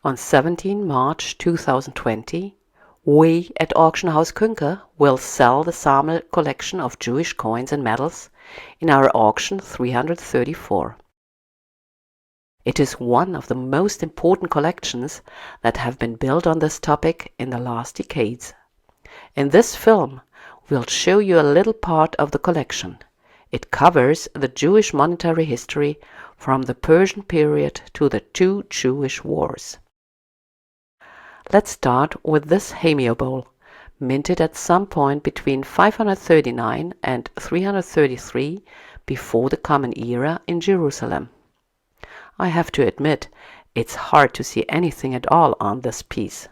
On 17 March 2020, we at auction house Künker will sell the Samel collection of Jewish coins and medals in our auction 334. It is one of the most important collections that have been built on this topic in the last decades. In this film, we'll show you a little part of the collection. It covers the Jewish monetary history from the Persian period to the two Jewish wars. Let's start with this hemiobole, minted at some point between 539 and 333 before the Common Era in Jerusalem. I have to admit, it's hard to see anything at all on this piece.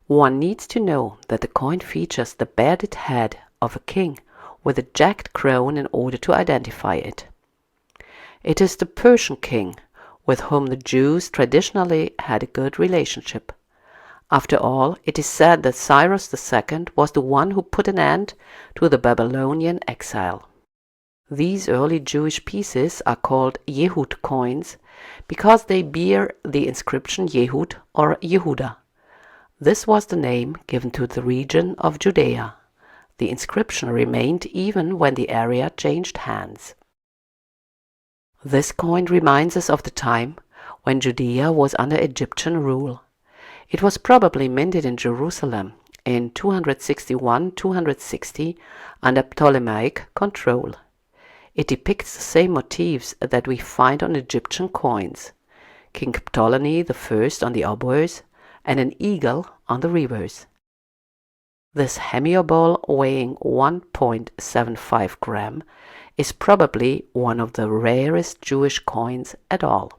One needs to know that the coin features the bearded head of a king with a jagged crown in order to identify it. It is the Persian king with whom the Jews traditionally had a good relationship. After all, it is said that Cyrus II was the one who put an end to the Babylonian exile. These early Jewish pieces are called Yehud coins because they bear the inscription Yehud or Yehuda. This was the name given to the region of Judea. The inscription remained even when the area changed hands. This coin reminds us of the time when Judea was under Egyptian rule. It was probably minted in Jerusalem in 261-260 under Ptolemaic control. It depicts the same motifs that we find on Egyptian coins: King Ptolemy I on the obverse and an eagle on the reverse. This hemiobole weighing 1.75 gram is probably one of the rarest Jewish coins at all.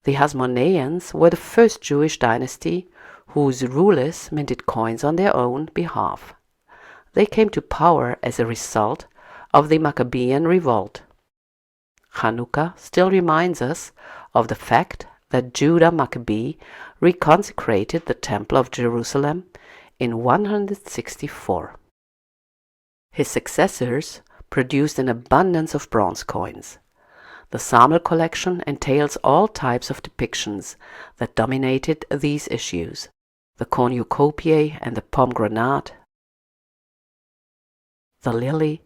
The Hasmoneans were the first Jewish dynasty whose rulers minted coins on their own behalf. They came to power as a result of the Maccabean revolt. Hanukkah still reminds us of the fact that Judah Maccabee reconsecrated the Temple of Jerusalem in 164. His successors produced an abundance of bronze coins. The Samel Collection entails all types of depictions that dominated these issues: the cornucopia and the pomegranate, the lily,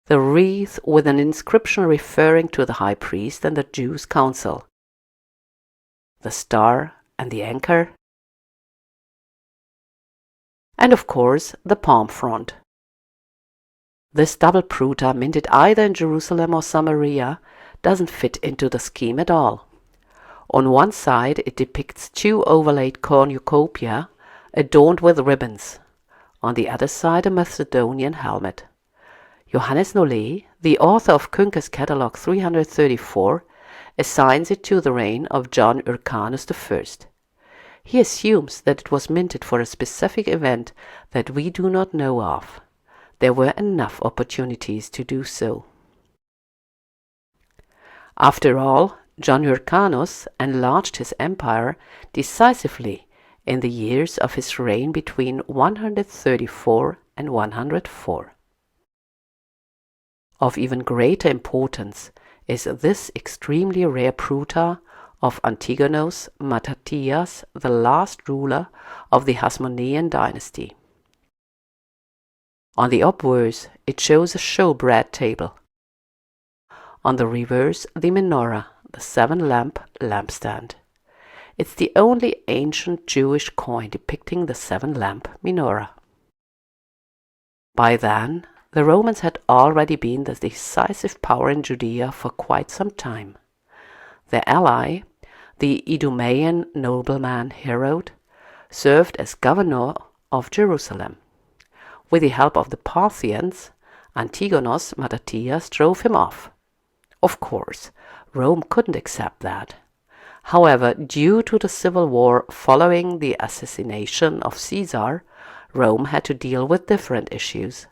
the wreath with an inscription referring to the high priest and the Jews' council, the star and the anchor, and of course the palm front. This double pruta, minted either in Jerusalem or Samaria, doesn't fit into the scheme at all. On one side it depicts two overlaid cornucopia adorned with ribbons. On the other side a Macedonian helmet. Johannes Nollet, the author of Künker's Catalogue 334, assigns it to the reign of John Hyrcanus I. He assumes that it was minted for a specific event that we do not know of. There were enough opportunities to do so. After all, John Hyrcanus enlarged his empire decisively in the years of his reign between 134 and 104. Of even greater importance is this extremely rare pruta of Antigonus Mattathias, the last ruler of the Hasmonean dynasty. On the obverse, it shows a showbread table. On the reverse, the menorah, the seven-lamp lampstand. It's the only ancient Jewish coin depicting the seven-lamp menorah. By then, the Romans had already been the decisive power in Judea for quite some time. Their ally, the Idumean nobleman Herod, served as governor of Jerusalem. With the help of the Parthians, Antigonus Mattathias drove him off. Of course, Rome couldn't accept that. However, due to the civil war following the assassination of Caesar, Rome had to deal with different issues.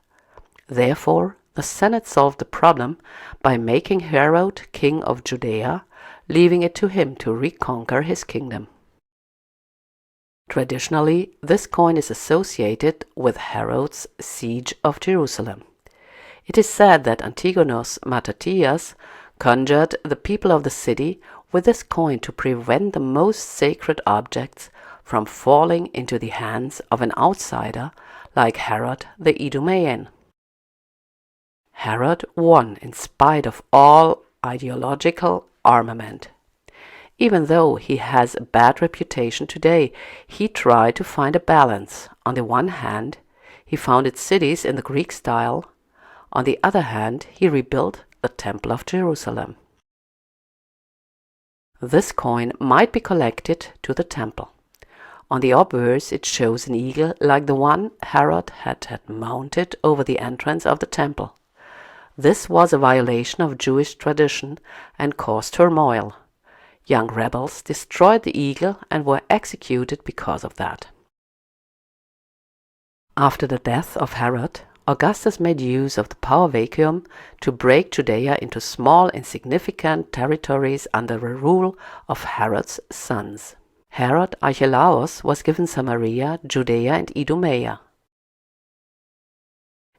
Therefore, the Senate solved the problem by making Herod king of Judea, leaving it to him to reconquer his kingdom. Traditionally, this coin is associated with Herod's siege of Jerusalem. It is said that Antigonus Mattathias conjured the people of the city with this coin to prevent the most sacred objects from falling into the hands of an outsider like Herod the Idumean. Herod won in spite of all ideological armament. Even though he has a bad reputation today, he tried to find a balance. On the one hand, he founded cities in the Greek style. On the other hand, he rebuilt the Temple of Jerusalem. This coin might be collected to the temple. On the obverse it shows an eagle like the one Herod had mounted over the entrance of the temple. This was a violation of Jewish tradition and caused turmoil. Young rebels destroyed the eagle and were executed because of that. After the death of Herod, Augustus made use of the power vacuum to break Judea into small insignificant territories under the rule of Herod's sons. Herod Archelaus was given Samaria, Judea and Idumea.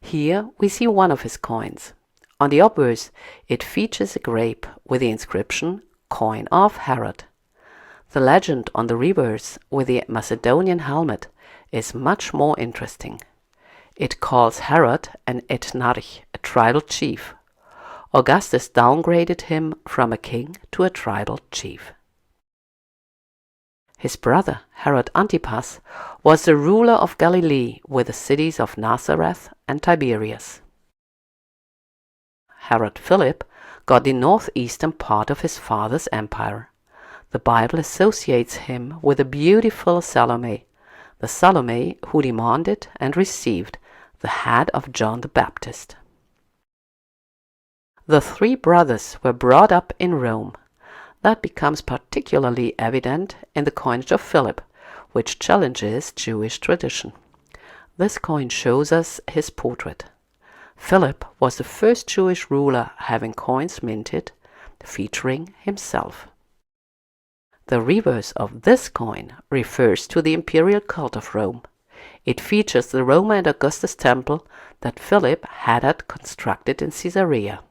Here we see one of his coins. On the obverse it features a grape with the inscription "Coin of Herod." The legend on the reverse with the Macedonian helmet is much more interesting. It calls Herod an ethnarch, a tribal chief. Augustus downgraded him from a king to a tribal chief. His brother, Herod Antipas, was the ruler of Galilee with the cities of Nazareth and Tiberias. Herod Philip got the northeastern part of his father's empire. The Bible associates him with the beautiful Salome, the Salome who demanded and received the head of John the Baptist. The three brothers were brought up in Rome. That becomes particularly evident in the coinage of Philip, which challenges Jewish tradition. This coin shows us his portrait. Philip was the first Jewish ruler having coins minted featuring himself. The reverse of this coin refers to the imperial cult of Rome. It features the Roman and Augustus temple that Philip had constructed in Caesarea.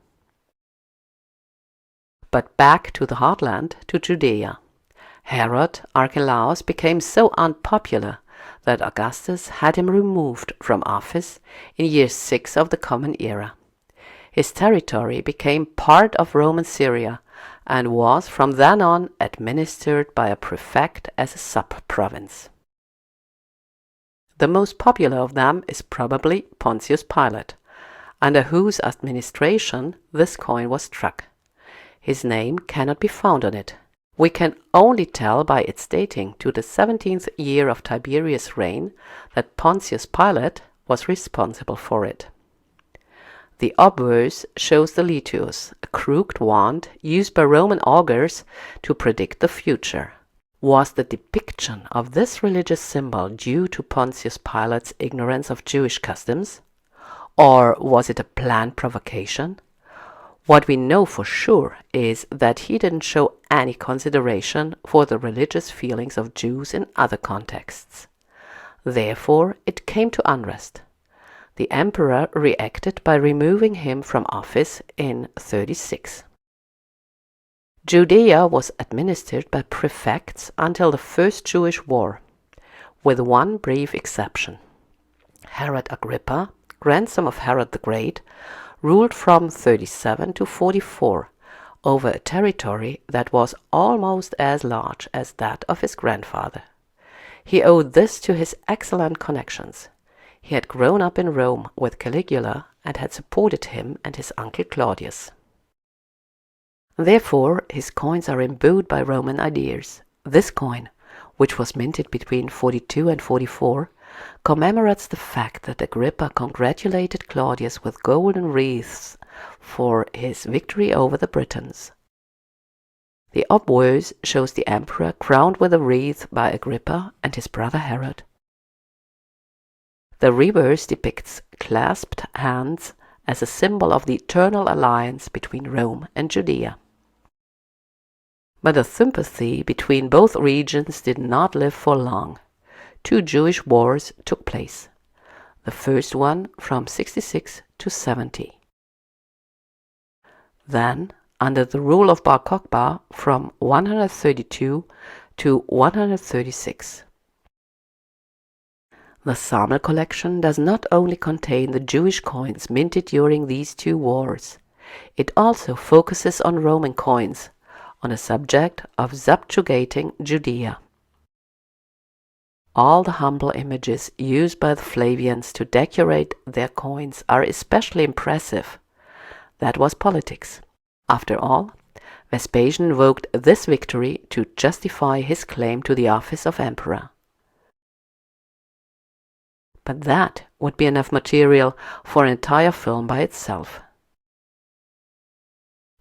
But back to the heartland, to Judea. Herod Archelaus became so unpopular that Augustus had him removed from office in year 6 of the Common Era. His territory became part of Roman Syria and was from then on administered by a prefect as a sub-province. The most popular of them is probably Pontius Pilate, under whose administration this coin was struck. His name cannot be found on it. We can only tell by its dating to the 17th year of Tiberius' reign that Pontius Pilate was responsible for it. The obverse shows the litus, a crooked wand used by Roman augurs to predict the future. Was the depiction of this religious symbol due to Pontius Pilate's ignorance of Jewish customs? Or was it a planned provocation? What we know for sure is that he didn't show any consideration for the religious feelings of Jews in other contexts. Therefore, it came to unrest. The emperor reacted by removing him from office in 36. Judea was administered by prefects until the First Jewish War, with one brief exception. Herod Agrippa, grandson of Herod the Great, ruled from 37 to 44 over a territory that was almost as large as that of his grandfather. He owed this to his excellent connections. He had grown up in Rome with Caligula and had supported him and his uncle Claudius. Therefore, his coins are imbued by Roman ideas. This coin, which was minted between 42 and 44, commemorates the fact that Agrippa congratulated Claudius with golden wreaths for his victory over the Britons. The obverse shows the emperor crowned with a wreath by Agrippa and his brother Herod. The reverse depicts clasped hands as a symbol of the eternal alliance between Rome and Judea. But the sympathy between both regions did not live for long. 2 Jewish wars took place. The first one from 66 to 70. Then under the rule of Bar Kokhba from 132 to 136. The Samel Collection does not only contain the Jewish coins minted during these two wars, it also focuses on Roman coins, on a subject of subjugating Judea. All the humble images used by the Flavians to decorate their coins are especially impressive. That was politics. After all, Vespasian invoked this victory to justify his claim to the office of emperor. But that would be enough material for an entire film by itself.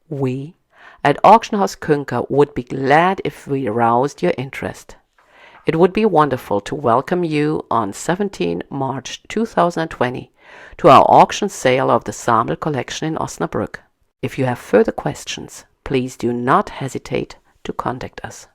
We at Auction House Künker would be glad if we aroused your interest. It would be wonderful to welcome you on 17 March 2020 to our auction sale of the Samel Collection in Osnabrück. If you have further questions, please do not hesitate to contact us.